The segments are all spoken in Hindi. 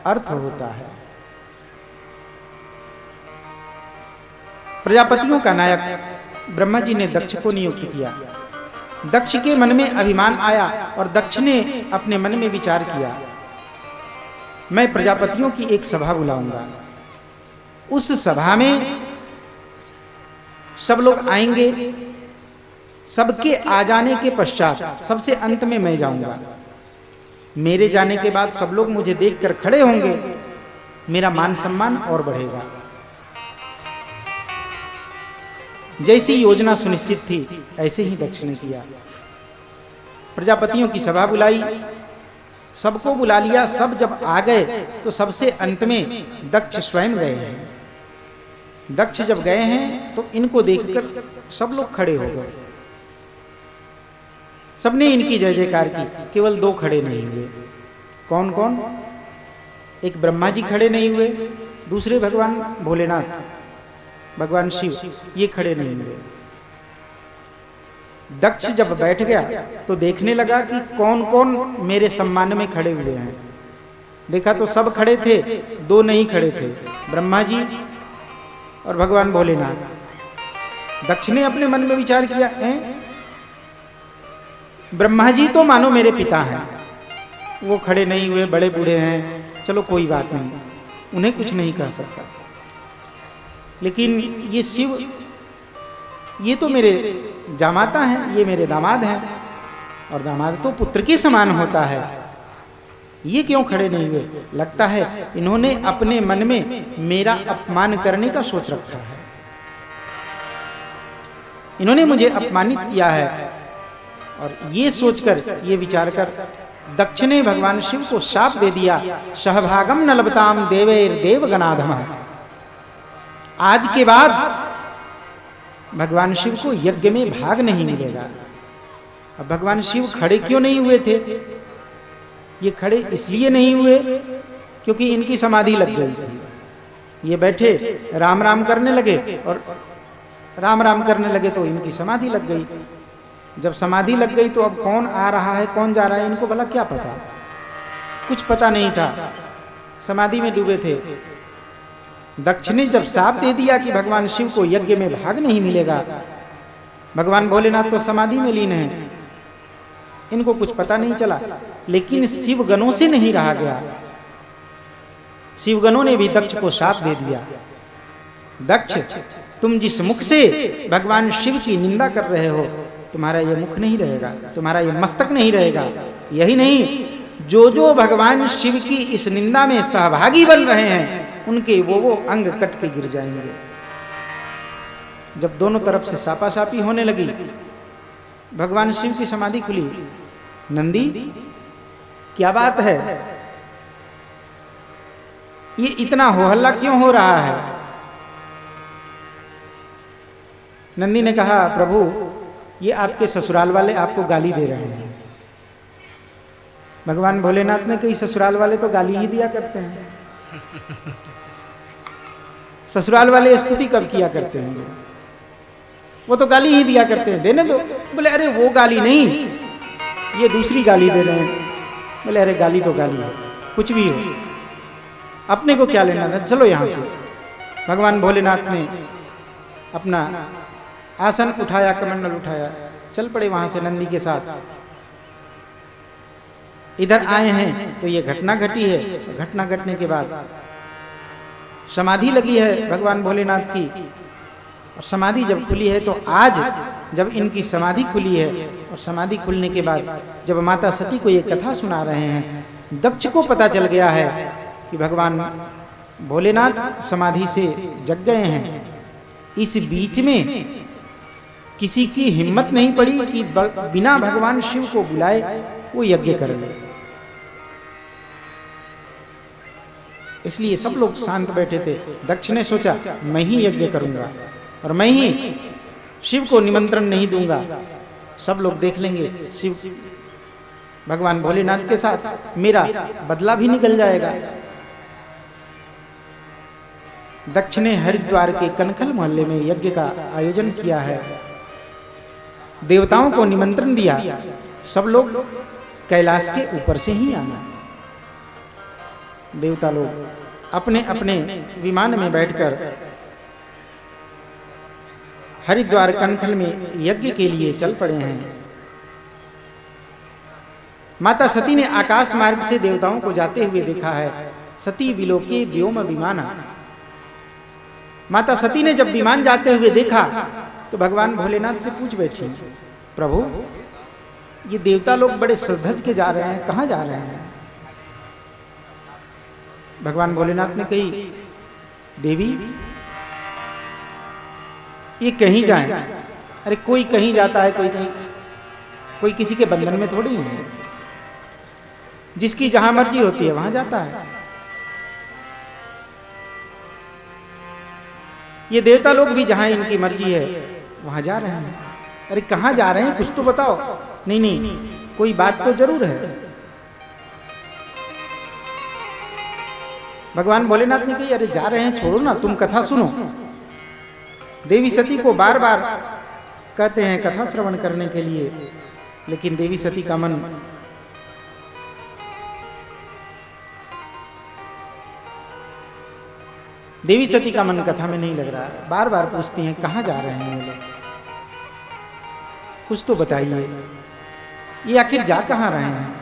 अर्थ होता है। प्रजापतियों का नायक ब्रह्मा जी ने दक्ष को नियुक्त किया। दक्ष के मन में अभिमान आया और दक्ष ने अपने मन में विचार किया, मैं प्रजापतियों की एक सभा बुलाऊंगा। उस सभा में सब लोग आएंगे। सबके आ जाने के पश्चात सबसे अंत में मैं जाऊंगा। मेरे जाने के बाद सब लोग मुझे देखकर खड़े होंगे, मेरा मान सम्मान और बढ़ेगा। जैसी योजना सुनिश्चित थी ऐसे ही दक्ष ने किया। प्रजापतियों की सभा बुलाई, सबको बुला लिया। सब जब आ गए तो सबसे अंत में दक्ष स्वयं गए हैं। दक्ष जब गए हैं तो इनको देखकर सब लोग खड़े हो गए। सबने इनकी जय जयकार की। केवल दो खड़े नहीं हुए। कौन कौन? एक ब्रह्मा जी खड़े नहीं हुए, दूसरे भगवान भोलेनाथ, भगवान शिव, ये खड़े नहीं हुए। दक्ष जब बैठ गया तो देखने लगा कि कौन कौन मेरे सम्मान में खड़े हुए हैं। देखा तो सब खड़े थे, दो नहीं खड़े थे, ब्रह्मा जी और भगवान भोलेनाथ। दक्ष ने अपने मन में विचार किया, ब्रह्मा जी तो मानो मेरे पिता हैं, वो खड़े नहीं हुए, बड़े बूढ़े हैं, चलो कोई बात नहीं, उन्हें कुछ नहीं कह सकता। लेकिन ये शिव, ये तो मेरे जामाता हैं, ये मेरे दामाद हैं, और दामाद तो पुत्र के समान होता है, ये क्यों खड़े नहीं हुए? लगता है इन्होंने अपने मन में मेरा अपमान करने का सोच रखा है, इन्होंने मुझे अपमानित किया है। और ये सोचकर, ये विचार कर दक्ष ने भगवान शिव को शाप दे दिया, सहभागम न लभताम देवैर देवगणाधमः। आज के बाद भगवान शिव को यज्ञ में भाग नहीं मिलेगा। अब भगवान शिव खड़े क्यों नहीं हुए थे? ये खड़े इसलिए नहीं हुए क्योंकि इनकी समाधि लग गई थी। ये बैठे राम राम करने लगे, और राम राम करने लगे तो इनकी समाधि लग गई। जब समाधि लग गई तो अब कौन आ रहा है कौन जा रहा है इनको भला क्या पता? कुछ पता नहीं था, समाधि में डूबे थे। दक्ष ने जब शाप दे दिया कि भगवान शिव को यज्ञ में भाग नहीं मिलेगा, भगवान भोलेनाथ तो समाधि में लीन हैं, इनको कुछ पता नहीं चला। लेकिन शिवगणों से नहीं रहा गया, शिवगणों ने भी दक्ष को शाप दे दिया, दक्ष तुम जिस मुख से भगवान शिव की निंदा कर रहे हो, तुम्हारा ये मुख नहीं रहेगा, तुम्हारा ये मस्तक नहीं रहेगा। यही नहीं, जो जो भगवान शिव की इस निंदा में सहभागी बन रहे हैं उनके वो अंग कट के गिर जाएंगे। जब दोनों तरफ से सापासापी होने लगी, भगवान शिव की समाधि खुली। नंदी, क्या बात है, ये इतना हो हल्ला क्यों हो रहा है? नंदी ने कहा, प्रभु ये आपके ससुराल वाले आपको गाली दे रहे हैं। भगवान भोलेनाथ ने कही, ससुराल वाले तो गाली ही दिया करते हैं, ससुराल वाले स्तुति कब किया करते हैं? वो तो गाली ही दिया करते हैं, देने दो। बोले अरे वो गाली नहीं, ये दूसरी गाली दे रहे हैं। बोले अरे गाली तो गाली है, कुछ भी हो, अपने को क्या लेना था, चलो यहां से। भगवान भोलेनाथ ने अपना आसन उठाया, कमंडल उठाया, चल पड़े वहां से नंदी के साथ। इधर आए हैं तो ये घटना घटी है। घटना घटने के बाद समाधि लगी है भगवान भोलेनाथ की, और समाधि जब खुली है तो आज जब इनकी समाधि खुली है, और समाधि खुलने के बाद जब माता सती को ये कथा सुना रहे हैं, दक्ष को पता चल गया है कि भगवान भोलेनाथ समाधि से जग गए हैं। इस बीच में किसी की हिम्मत नहीं पड़ी कि बिना भगवान शिव को बुलाए वो यज्ञ कर ले। इसलिए सब लोग शांत बैठे थे। दक्ष ने सोचा मैं ही यज्ञ करूंगा और मैं ही शिव को निमंत्रण नहीं दूंगा, सब लोग देख लेंगे शिव भगवान भोलेनाथ के साथ, मेरा बदला भी निकल जाएगा। दक्ष ने हरिद्वार के कनखल मोहल्ले में यज्ञ का आयोजन किया है, देवताओं को निमंत्रण दिया, सब लोग कैलाश के ऊपर से ही आना। देवता लोग अपने अपने विमान में बैठकर हरिद्वार कनखल में यज्ञ के लिए चल पड़े हैं। माता सती ने आकाश मार्ग से देवताओं को जाते हुए देखा है। सती विलोके व्योम विमाना। माता सती ने जब विमान जाते हुए देखा तो भगवान भोलेनाथ से पूछ बैठी, प्रभु ये देवता लोग बड़े सज-धज के जा रहे हैं, कहाँ जा रहे हैं? भगवान भोलेनाथ ने कही, देवी ये कहीं जाए। अरे कोई कहीं जाता है, कोई कहीं, कोई किसी के बंधन में थोड़ी है। जिसकी जहां मर्जी होती है वहां जाता है। ये देवता लोग भी जहां इनकी मर्जी है वहां जा रहे हैं। अरे कहां जा रहे हैं, कुछ तो बताओ। नहीं नहीं, कोई बात तो जरूर है। भगवान भोलेनाथ ने कही, अरे जा रहे हैं छोड़ो ना, तुम कथा सुनो। देवी सती को बार बार कहते हैं कथा श्रवण करने के लिए, लेकिन देवी सती का मन कथा में नहीं लग रहा है। बार बार पूछती हैं कहाँ जा रहे हैं ये लोग, कुछ तो बताइए, ये आखिर जा कहाँ रहे हैं।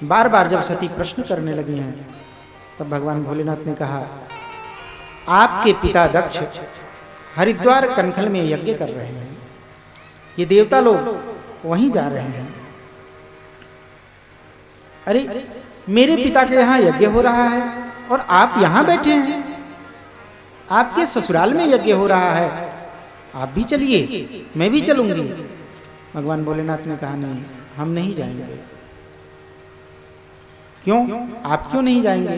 बार बार जब सती प्रश्न करने लगी हैं तब भगवान भोलेनाथ ने कहा, आपके पिता दक्ष हरिद्वार कनखल में यज्ञ कर रहे हैं, ये देवता लोग वहीं जा रहे हैं। अरे मेरे पिता के यहाँ यज्ञ हो रहा है और आप यहाँ बैठे हैं, आपके ससुराल में यज्ञ हो रहा है, आप भी चलिए, मैं भी चलूंगी। भगवान भोलेनाथ ने कहा, नहीं हम नहीं जाएंगे। क्यों, आप क्यों नहीं जाएंगे?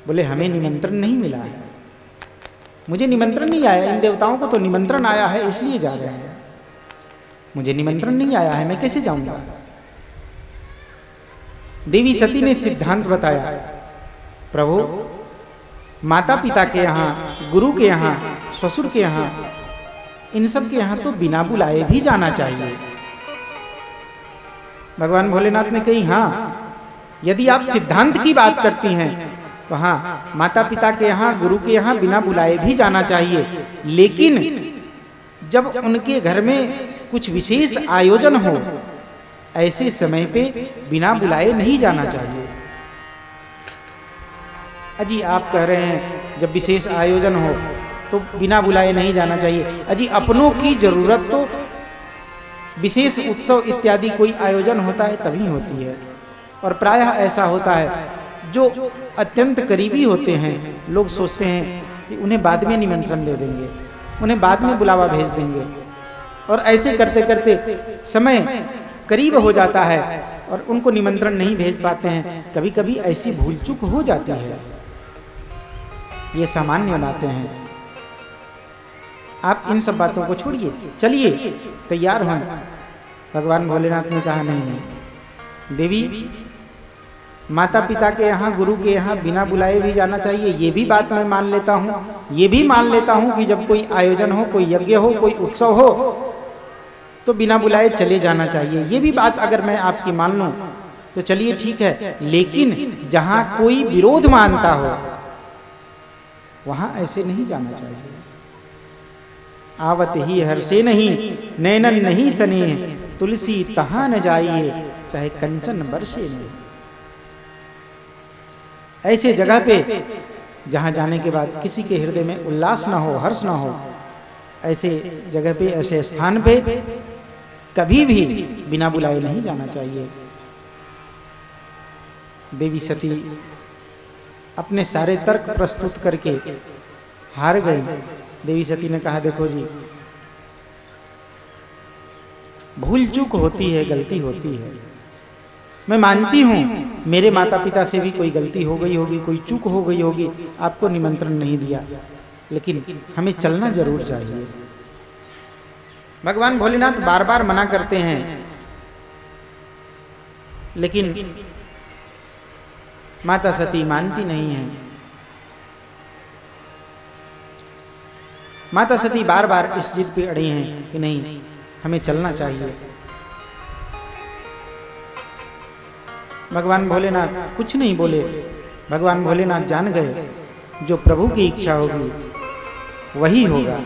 बोले हमें निमंत्रण नहीं मिला है, मुझे निमंत्रण नहीं आया। इन देवताओं को तो निमंत्रण आया है इसलिए जा रहे हैं, मुझे निमंत्रण नहीं आया है, मैं कैसे जाऊंगा। देवी सती ने सिद्धांत बताया, प्रभु माता पिता के यहाँ, गुरु के यहाँ, ससुर के यहाँ, इन सब के यहाँ तो बिना बुलाए भी जाना चाहिए। भगवान भोलेनाथ ने कही, हाँ यदि आप सिद्धांत की बात करती हैं तो हाँ, माता पिता के यहाँ, गुरु के यहाँ बिना बुलाए भी जाना चाहिए, लेकिन जब उनके घर में कुछ विशेष आयोजन हो, ऐसे समय पे बिना बुलाए नहीं जाना चाहिए। अजी आप कह रहे हैं जब विशेष आयोजन हो तो बिना बुलाए नहीं जाना चाहिए। अजी अपनों की जरूरत तो विशेष उत्सव इत्यादि कोई आयोजन होता है तभी होती है, और प्रायः ऐसा होता है जो अत्यंत करीबी होते हैं, लोग सोचते हैं कि उन्हें बाद में निमंत्रण दे देंगे, उन्हें बाद में बुलावा भेज देंगे, और ऐसे करते करते समय करीब हो जाता है और उनको निमंत्रण नहीं भेज पाते हैं। कभी कभी ऐसी भूल चूक हो जाती है, ये सामान्य बातें हैं। आप इन सब बातों को छोड़िए, चलिए तैयार हों। भगवान भोलेनाथ ने कहा, नहीं नहीं देवी, माता पिता के यहाँ, गुरु के यहाँ बिना बुलाए भी जाना चाहिए, ये भी बात मैं मान लेता हूँ। ये भी मान लेता हूँ कि जब कोई आयोजन हो, कोई यज्ञ हो, कोई उत्सव हो तो बिना बुलाए चले जाना चाहिए, ये भी बात अगर मैं आपकी मान लूँ तो चलिए ठीक है। लेकिन जहाँ कोई विरोध मानता हो वहाँ ऐसे नहीं जाना चाहिए। आवत ही हर्षे नहीं, नैनन नहीं सने, तुलसी तहाँ न जाइए, चाहे कंचन बरसे नहीं। ऐसे जगह पे जहाँ जाने के बाद किसी के हृदय में उल्लास ना हो, हर्ष ना हो, ऐसे जगह पे, ऐसे स्थान पे कभी भी बिना बुलाए नहीं जाना चाहिए। देवी सती अपने सारे तर्क प्रस्तुत करके हार गई। देवी सती ने कहा, देखो जी, भूल चूक होती है, गलती होती है, मैं मानती हूँ मेरे माता पिता से भी कोई गलती हो गई होगी, कोई चूक हो गई होगी, आपको निमंत्रण नहीं दिया, लेकिन हमें चलना जरूर चाहिए। भगवान भोलेनाथ बार बार मना करते हैं, लेकिन माता सती मानती नहीं है। माता सती बार बार इस जिद पे अड़ी हैं कि नहीं, हमें चलना चाहिए। भगवान भोलेनाथ कुछ नहीं बोले। भगवान भोलेनाथ जान गए जो प्रभु की इच्छा होगी वही होगा।